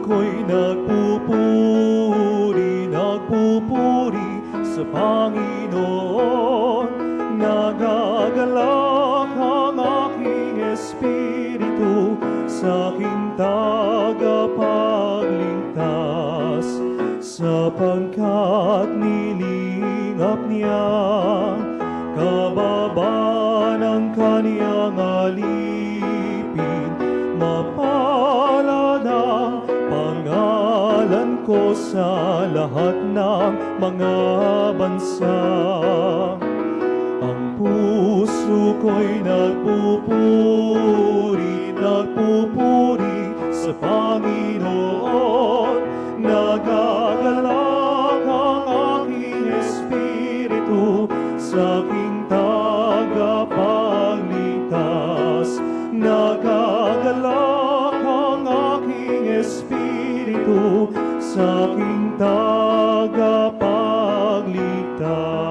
ko'y nagpupuri sa Panginoon. Nagagalak ang aking espiritu sa aking tagapagligtas, sapagkat nilingap niya kababa ng kaniyang alipin. Mapalad ang pangalan ko sa lahat ng mga bansa. Ang puso ko'y nagpupuri sa Panginoon. Nagagalak ang aking espiritu sa aking tagapagligtas. Nagagalak ang aking espiritu sa aking tagapagligtas.